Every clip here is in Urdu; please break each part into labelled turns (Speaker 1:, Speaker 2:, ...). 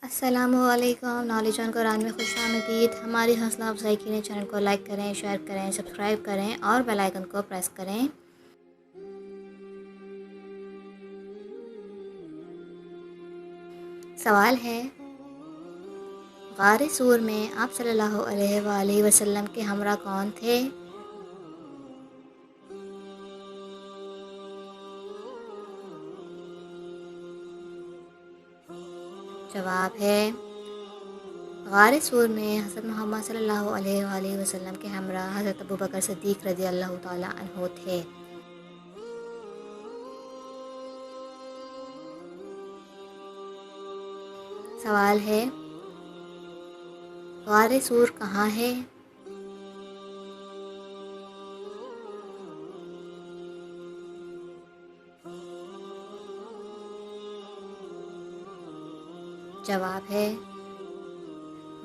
Speaker 1: السلام علیکم، نالج آن قرآن میں خوش آمدید۔ ہماری حوصلہ افزائی کے لیے چینل کو لائک کریں، شیئر کریں، سبسکرائب کریں اور بیل آئیکن کو پریس کریں۔ سوال ہے، غار سور میں آپ صلی اللہ علیہ وآلہ وسلم کے ہمراہ کون تھے؟ جواب ہے، غار سور میں حضرت محمد صلی اللہ علیہ وآلہ وسلم کے ہمراہ حضرت ابوبکر صدیق رضی اللہ تعالیٰ عنہ تھے۔ سوال ہے، غار سور کہاں ہے؟ جواب ہے،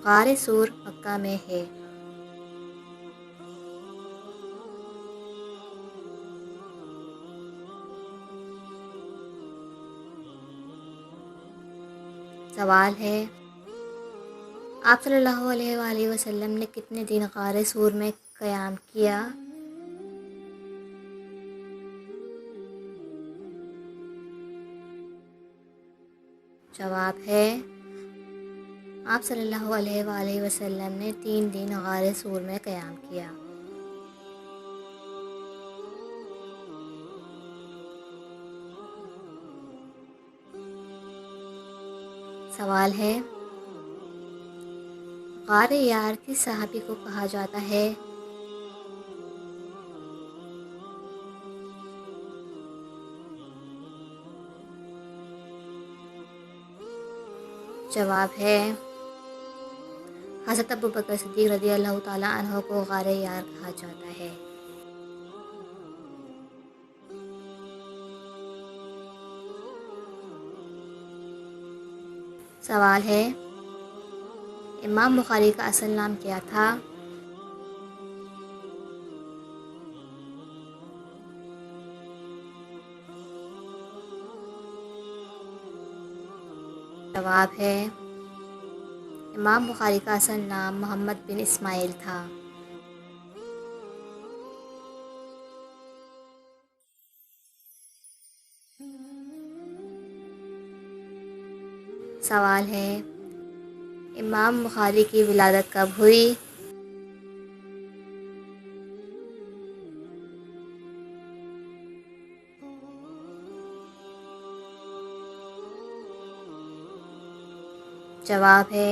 Speaker 1: غار سور مکہ میں ہے۔ سوال ہے، آپ صلی اللہ علیہ وآلہ وسلم نے کتنے دن غار سور میں قیام کیا؟ جواب ہے، آپ صلی اللہ علیہ وآلہ وسلم نے 3 دن غار سور میں قیام کیا۔ سوال ہے، غار یار کس صحابی کو کہا جاتا ہے؟ جواب ہے، حضرت ابوبکر صدیق رضی اللہ تعالیٰ عنہ کو غار یار کہا جاتا ہے۔ سوال ہے، امام بخاری کا اصل نام کیا تھا؟ جواب ہے، امام بخاری کا اصل نام محمد بن اسماعیل تھا۔ سوال ہے، امام بخاری کی ولادت کب ہوئی؟ جواب ہے،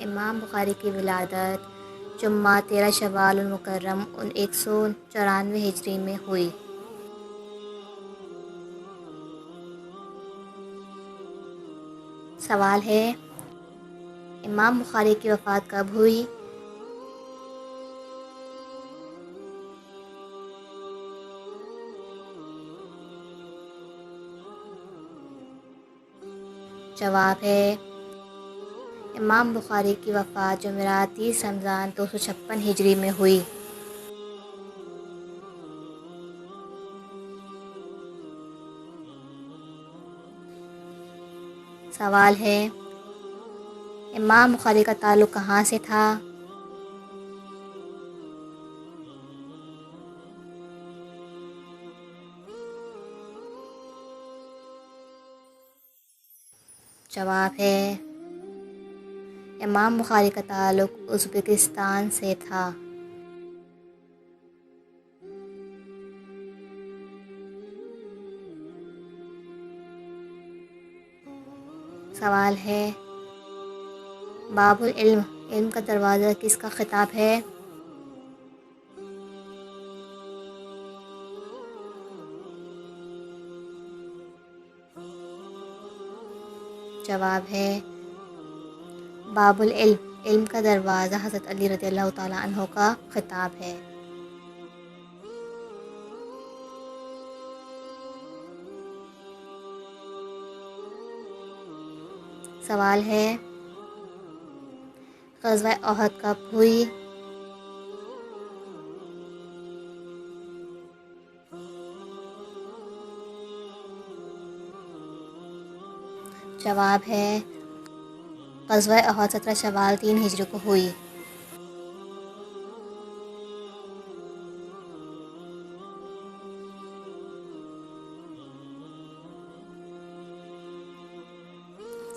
Speaker 1: امام بخاری کی ولادت جمعہ 13 شوال المکرم 194 ہجری میں ہوئی۔ سوال ہے، امام بخاری کی وفات کب ہوئی؟ جواب ہے، امام بخاری کی وفات جمعرات 30 رمضان 256 ہجری میں ہوئی۔ سوال ہے، امام بخاری کا تعلق کہاں سے تھا؟ جواب ہے، امام بخاری کا تعلق ازبکستان سے تھا۔ سوال ہے، باب العلم، علم کا دروازہ کس کا خطاب ہے؟ جواب ہے، باب العلم، علم کا دروازہ حضرت علی رضی اللہ تعالیٰ عنہ کا خطاب ہے۔ سوال ہے، غزوہ احد کب ہوئی؟ جواب ہے غزوہ احد 17 شوال 3 ہجری کو ہوئی۔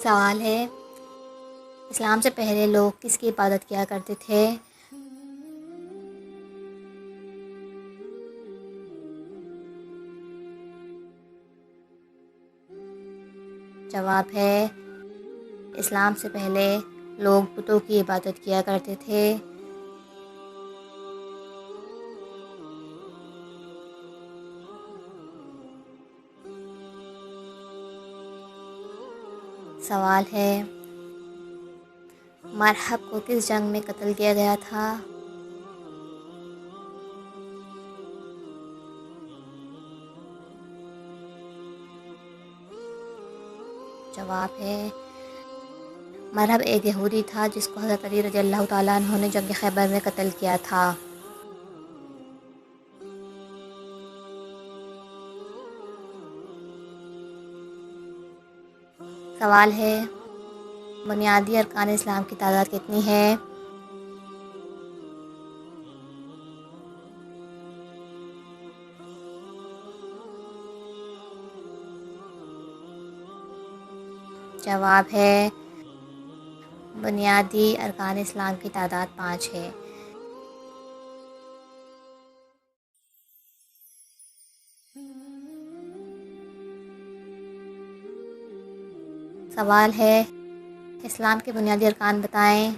Speaker 1: سوال ہے اسلام سے پہلے لوگ کس کی عبادت کیا کرتے تھے؟ جواب ہے اسلام سے پہلے لوگ بتوں کی عبادت کیا کرتے تھے۔ سوال ہے مرحب کو کس جنگ میں قتل کیا گیا تھا؟ جواب ہے مرحب ایک یہودی تھا جس کو حضرت علی رضی اللہ تعالیٰ عنہ نے جنگ خیبر میں قتل کیا تھا۔ سوال ہے بنیادی ارکان اسلام کی تعداد کتنی ہے؟ جواب ہے بنیادی ارکان اسلام کی تعداد 5 ہے۔ سوال ہے اسلام کے بنیادی ارکان بتائیں۔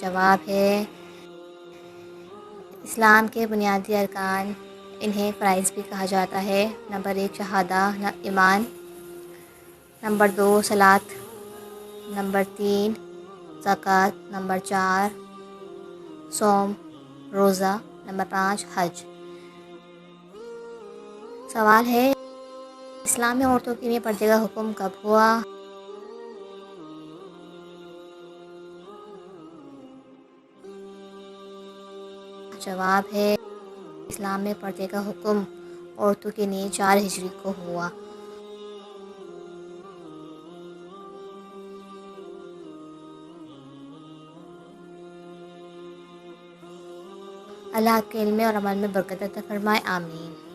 Speaker 1: جواب ہے اسلام کے بنیادی ارکان انہیں فرائض بھی کہا جاتا ہے۔ نمبر 1 شہادہ ایمان، نمبر 2 صلاۃ، نمبر 3 زکوٰۃ، نمبر 4 صوم روزہ، نمبر 5 حج۔ سوال ہے اسلام میں عورتوں کے لیے پردے کا حکم کب ہوا؟ جواب ہے اسلام میں پردے کا حکم عورتوں کے لیے 4 ہجری کو ہوا۔ اللہ آپ کے علم اور عمل میں برکت عطا فرمائے، آمین۔